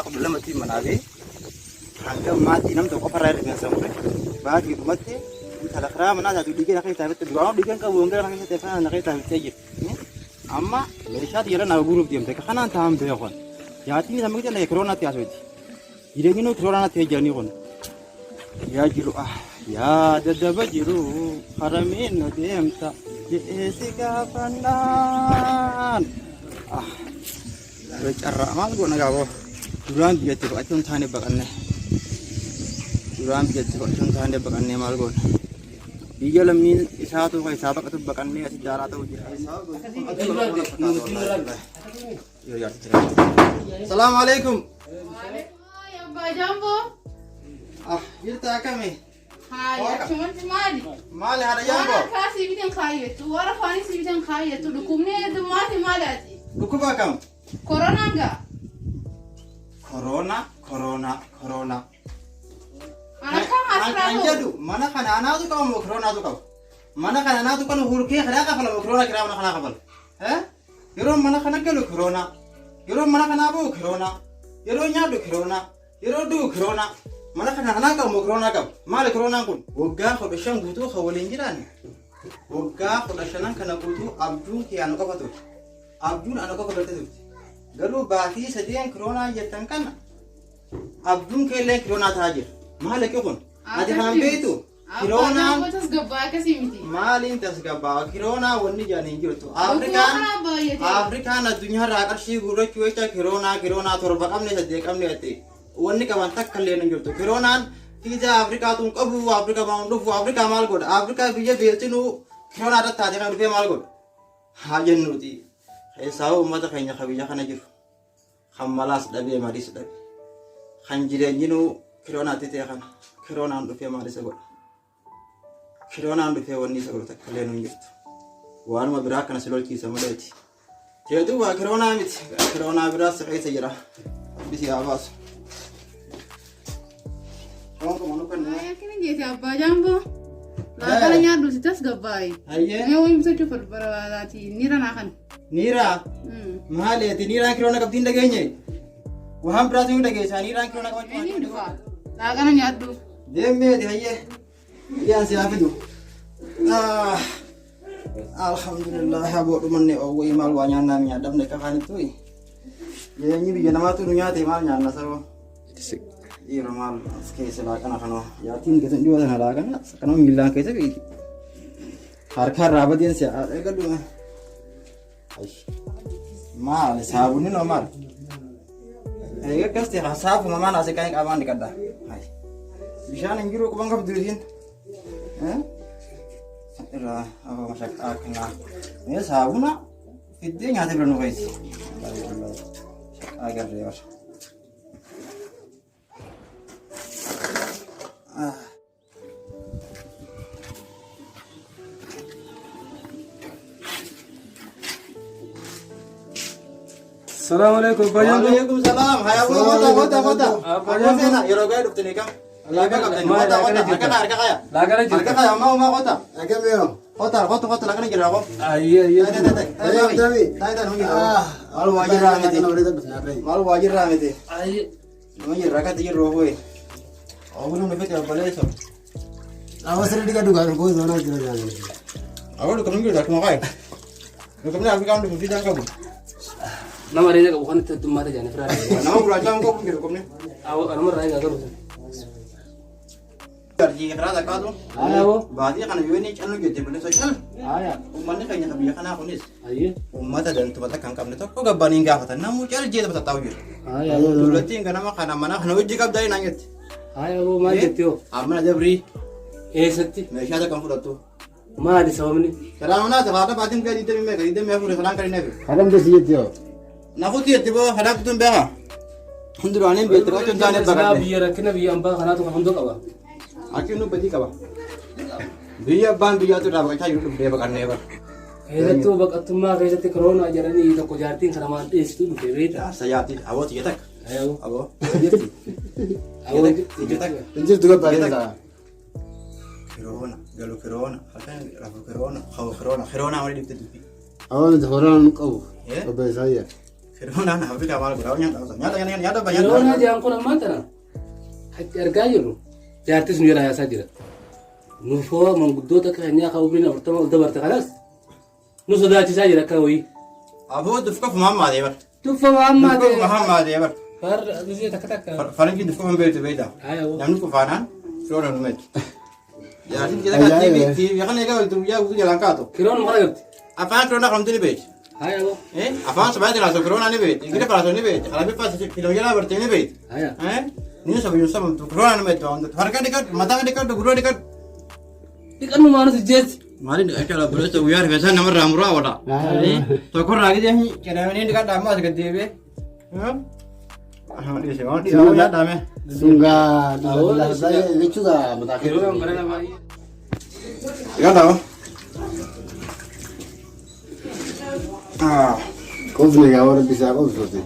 قبل لما تيجي منابي حنقول ما تنام توقف رأي من سمره بعد يومتي أنت الأخرى من هذا تديك نخيل تابت الدوام ديكن كابونجر نخيل تفهم نخيل تابت تجيب أما ليشات يرنا أقول بديم تك خنا أنت هم بيخون ياتي نسمع كده لا كورونا تياسودي يدينو كورونا تيجاني خون يا جلو يا ددب جلو خرمين نديم تا جئتك فنان بيجرّا ما نقول نجابو duraan biyyatti baqachuun taane baqanne maal goona biyya lammiin isaatu isaa baqatu baqannee asi jaaraa ta'u jira. Salaamu alaikum. Abbaa Jambo. Jirta akkami? Shumatti maali? Maali haadha Jambo? Waan akkaa si bitan kaayyattu warra faanii si bitan kaayyattu dhukkubnee heddummaati maali ati? Dhukkuba akkam? Koronaan gaa? Corona. Anjadu mana kana anaatu kamu corona tu kau. Mana kana anaatu kan hulke khada ka fala corona kira mana kana ka fal. Yoro mana kana kelo corona. Yoro mana kana bu corona. Yoro nyadu corona. Yoro du corona. Mana kana anaka mu corona ka. Mal corona kun. Wogga khodashan gutu khawalin jiran. Wogga khodashanan kana gutu abdun ki anu ka fatu. Abdun anu ka fatu. Galu baati sadeen corona jettan kana abdun kelle corona taajir maalek kun ati han beetu corona tas gabbaa kasimiti maalin tas gabbaa corona wonni jaanin jirtu afrikaan addunyaa irraa qarshii gurrachuu jecha corona torba qabne sadee qabne ate wonni qaban takka illee hin jirtu coronaan fiiza afrikaatuun qabu afrikaa baan dhufu afrikaa maal godha afrikaa biyya beeltinu corona irratti taate kan dhufee maal godha haa jennuuti Esau ummata keenya kabiyya kana jiru khammalas dhabe maris dhabe kan jireenyinu corona tete kan corona dhufee maris godha corona dhufee wanni isa godha takkalee nun jirtu waanuma biraa kana silolchiisa maleeti jeetu waa corona miti corona biraa saqeessa jira bisi abaasu shonko manu kan kini jeeti Abbaa Jambo laakana nyaaddu sitas gabbaayi mee wayim sachu fadbaraati nira naakan Nira, mahal ya. Nira kira nak kapten dagingnya. Waham berarti udah guys. Nira kira nak macam mana? Lagan nyadu. Demi dia ye. Dia siapa itu? Alhamdulillah. Abu teman ni awal imal wanyana nyadam mereka kan itu. Ya ini biar nama tu dunia temal nyana sabo. Iya mal. Sekali selakan akan. Ya tin kita juga ada lagan. Sekarang milang kita bi. Harga rabat dia siapa? Kalau mal sabun ini normal. Kasti sabun mama nasi kain aman dikata. Bisa nengiru kubang kap duluin. Era apa masak kena. Ini sabun na itu nyata belum guys. Agar lewat. Assalamualaikum. Waalaikumsalam. Hai Abu, mata. Abu sana, yorogai dokter nikam. Laga kapten. Mata. Harga kaya. Harga kaya mau kota. Agak meo. Kota laga ni aku. Iya. Malu wajir ramete. Namanya raga tiga rohoi. Aku belum dapat apa lagi so. Awas sering digaduh kau zona jalan. Aku udah keminggu dah kemakai. Keminggu aku kan udah tidak kamu. Nama Reza ka bukan itu mata jane frada. Nama belajar kau pun gitu komne. Nama Reza ka bukan. Kerja kerja tak kau. Ayo. Berarti kan ini channel gitu boleh social. Ayo. Umatnya kayaknya kebiasaan aku nih. Ayo. Umat dan tempat kangkap itu kok gak banding gak kata. Namun cari dia tempat tahu gitu. Ayo. Dulu ting karena makanan mana kan uji kap dari nangit. Ayo bu mari tio. Aman aja beri. Sakti. Mesya ada kamu tuh. Ma di sawamni. Karena mana terhadap batin kayak itu aku udah selang kali nabi. Kadang dia sih dia. Naku tiap tiba hadap tuh beha. Hundur aneh betul kan contohnya bagai. Biar kena biar amba kana tu handok apa. Aku nu beti kawa. Biar ban biar tu dah bagai YouTube dia bagai never. Itu bakat tumma kayak te corona ajaran ini itu ko jartin kana ma itu tu bebeta. Saya ti awak tiga tak. Ayo. Awak. Awak tiga tak. Penjir juga banyak. Corona, galu corona, apa corona, corona, corona awalnya di Awal itu orang kau. Ya. Apa saya? Kiroonaan Afrikaa maal godhaa nyaata Kiroonaa jedhan kun ammaa tana hatti argaa jirru jaartis nu jala yaasaa jira. Nufoo manguddoota keenyaa kan umriin 40 ol dabarte kanas nu sodaachisaa jira akka wayii. Aboo dufka fumaan deebar. Tuffa maammaa Fumaan deebar. farra biyya takka takka. Faranjiin dufka fumaan beeyta. Ayawoo. Namni kufaanaan kiroonaan numeetu. Jaartiin jala kan TV kan eegaa walitti guyyaa guutuu jalaan kaatu. Kiroon mara gabti. Afaan kiroonaa kan ni beeyti. Ayawoo. Afaan sabaati laasoo kiroonaa ni beeyti. Ingila faraasoo ni beeyti. Alaabee faasii kiloo jalaa bartee ni beeyti. Ni sababtu kiroonaa ni beeyti. Harka dhiqadhu mataa dhiqadhu gurra dhiqadhu. Dhiqannu maanuti jeetti. Maalin dhiqachaa buleessa guyyaa rifeensaa namarraa muraa wala. Tokkorraa gidee jedhamanii dhiqadha amma as gad deebi'ee. Sungaa jechuudha mataa Kiroon bara baay'ee. Dhiqadhaa. qofni gaa warra bisaa qofsooti.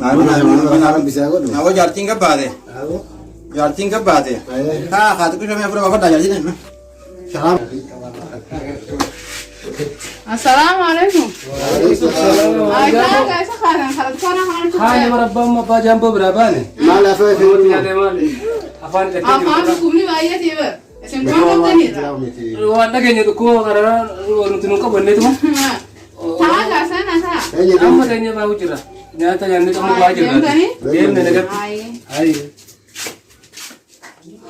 Warra bisaa godhu. Nawoo jaartiin gabbaate. Jaartiin gabbaate. Haa haati kushamee fura bafadhaa jaartiin. Salaam. Assalamualaikum. Ayah guys, sekarang kalau sekarang harus Hai marabbaa abbaa jaamboo biraa baane. Maal afaan Namoonni yaadee maali? Afaan apa hukumnya ayah tiba. Sempurna kan itu. Waan dhageenya tokko karaa nuti nu qabanneetuma. Tahu nggak sana sah? Amma keenya bahu jira. Nyaata nyaanni qabu baay'ee jira. Deemne nagatti. Hai.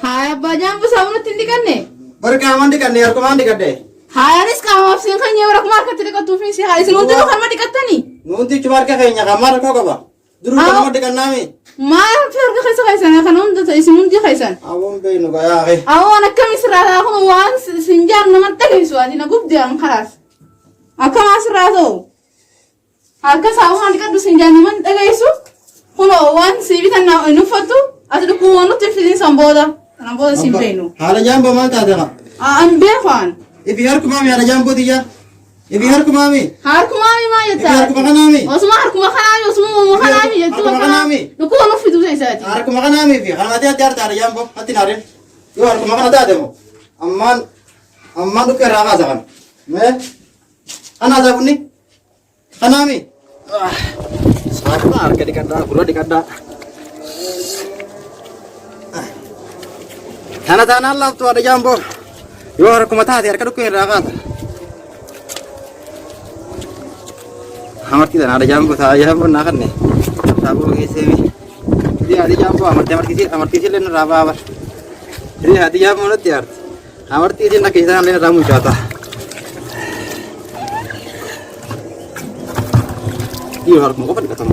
Hai, abah jambu sabun tindikan nih. Berkaman dikandee harkumaan dikandee. Hai, anis kamu absen kan nyewa aku market tidak tufin sih. Hai, senunti kok kan mati kata nih. Nunti cuma kayaknya kamar kok apa? Dulu kamu dikan nami. Mal fiir ka khaysa khaysan kan unda ta ismun di khaysan. Awon beenu gaya akhi. Awana kam israta aku wan sinjar naman tagay suadi na gubdi ang khalas. Aka masrato. Aka sawan ka du sinjar naman tagay su. Kuno wan sibitan na nufatu atu ku wonu tifin samboda. Samboda simpenu. Hala jambo mal ta dega. An befan. Ibi harkumami hala jambo diya. Ibi harkumami. Harkumami ma Ibi yata. harkumakanami. Osma harkumakanami osma makanami yatu. Harkumakanami. Nuku wonu fitu saysati. Harkumakanami fi. Hamati ati hala jambo ati narin. Yo harkumakana ta demo. Amman dukke raga zakan. Me. Ana zabuni. Kanami. Sakna harga dikanda, guru dikanda. Tana Allah tu ada jambo. Yo harkumata ati harga dukke raga. Hamar kita ada jambu saya pun nak nih. Sabu kisah dia ada jambu hamar kisah len raba abar. Jadi hati jambu nut tiar. Hamar kisah nak kisah len ramu jata. Iya harus muka pada ketemu.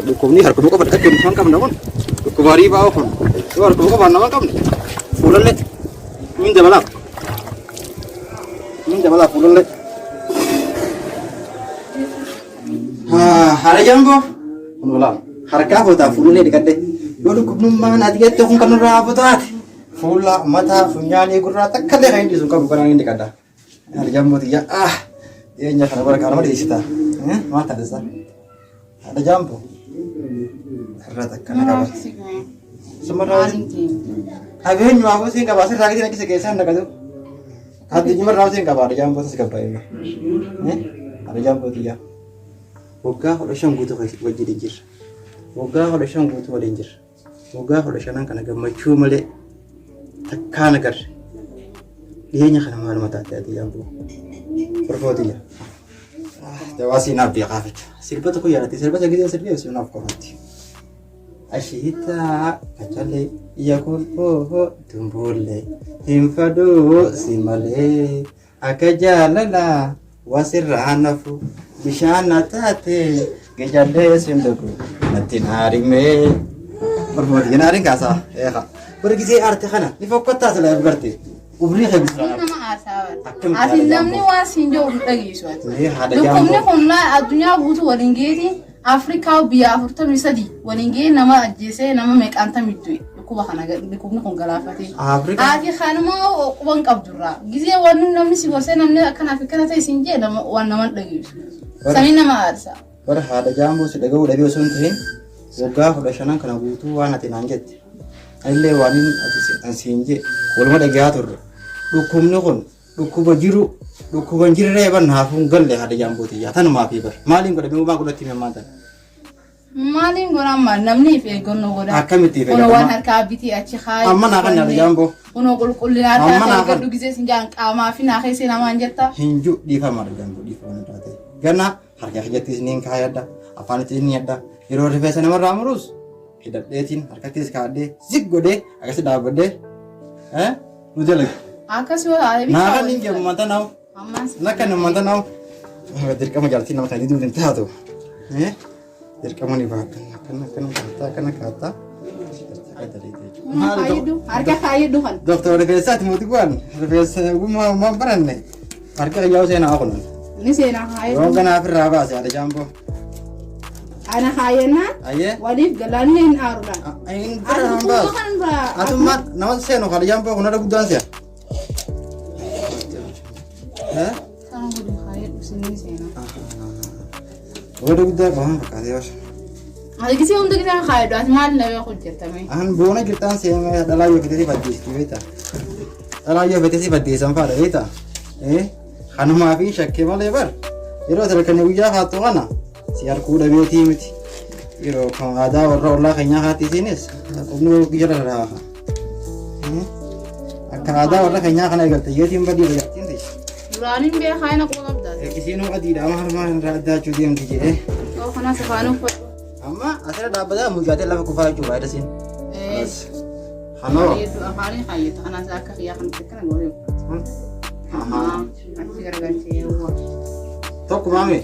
Dukum ni harus muka pada ketemu kan kamu namun. Dukum hari bau pun. Harus muka pada namun kamu. Pulang le. Minta balap. Pulang le. Hara jambo, ulang. Harga apa tak fulnya dikade. Waduh kubnumman ati itu kung kanura apa tak. Fula mata funyani gurra tak kade kain di sungka bukan angin dikada. Hara jambo dia dia nya kana baraka di sita. Mata desa. Hara jambo. Hara tak kana kabar. Semara. Agak nyu aku sih kabar lagi lagi sekesan dah kadu. Hadi nyumar raw sih kabar jambo sih kabar ini. Hara jambo dia. Waggaa 15 guutuu wajji jira. Waggaa 15 guutuu waliin jira. Waggaa 15 kana gammachuu malee takkaa nagarre. Dhiyeenya kana maal mataatti ati yaaboo. Profootiya. Jawaasii naaf beekaaficha. Sirba tokko yaadatti sirba sagidee sirbi osoo naaf qofaatti. Ashiita kachalee yaakoo tumbuulee hin faduu si malee akka jaalala wasirraa nafu. Bishaan taate gejallee sindaku natti naarimee barbaadi naarin kaasa eeha bargisee aarte kana ni fokkottaa sala garte ubri khabisra nama asaawat ati namni waan sinjoo dhageessu ati dukumni kun addunyaa guutuu waliin geeti Afrikaa biyya 43 waliin gee nama ajjeesee nama meeqaanta middu dukuba kana dukumni kun galaafate ati kanuma quban qabdurra gizee waan namni si gorsee namni akkana akkana ta'e sinjee nama waan nama dhageessu Sani nama arsa. Bar hada jambo si daga udah biasa untuhin. Waggaa 15 kana guutuu waan ati naan jette. Illee waan ati sinje waluma dhagaa turre. Dhukkubni kun dhukkuba hin jirre ban haafuun galle haadha jaambootii yaa tanumaa fi bar maaliin godha bimuu baa godhatti mammaatan. Maaliin godhan maal namni fi eeggannoo godha. Akkamitti eeggannoo. Kuno waan harkaa bitii achi haa. Amma naa kan haadha jaamboo. Kuno qulqullina harkaa eeggadhu gisee sinjaan qaamaa fi naa keessee namaan jetta. Hinju dhiifama haadha jaamboo dhiifama taate. Ganna harkaa hojjettis ni kaayadda afaanittis ni yadda yeroo rifeensa namarraa murus hidhadheetiin harkattis kaadhee zig godhee akkasi dhaabbadhee nu jala. Akkasii waa aadaa naa kan hin jedhamu manta naawu. Nakka nama manta naawu. Dirqama jaalatti nama kan diduun hin taatu. Dirqama ni baha kana kaataa. Harka fayyadu kan. Doktor rifeensaati mootii bu'aan rifeensa uumaa baranne harka qiyyaa'u seenaa kunuun. Ni seenaa fayyadu. Yoo ganaaf irraa baase haadha jaamboo. Ana hayyana waliif galanne hin aaruudhaan. Hin biraan baas. Atummaan nama seenu haadha jaamboo kun haadha guddaan se'a. Kan guddaa hayyadu sinni seenaa. Waduh kita bahan pakai ya. Ada kisah untuk kita kaya doa maal nabi aku ceritakan. Bona kita sih adalah yo kita sih badis kita. Adalah yo kita sih badis sampai ada kita. Karena maafin syakke malah bar. Iro terkena ujah hatu kana. Siar kuda bioti miti. Iro kalau ada orang kayaknya hati sini. Aku nu bicara dah. Akan ada orang kayaknya kana egal tiga tim badi ya. Ranin biar kaya nak buat apa? Kisih nu adi dah mahar rada cudi yang kiji. Oh kana sefanu pun. Amma asal dapat dah mujate lah aku faham coba ada sini. Hano. Itu akali kaya itu anak saya kaya kan tekan gue. Aha. Nanti gara-gara cewek. Tok mami.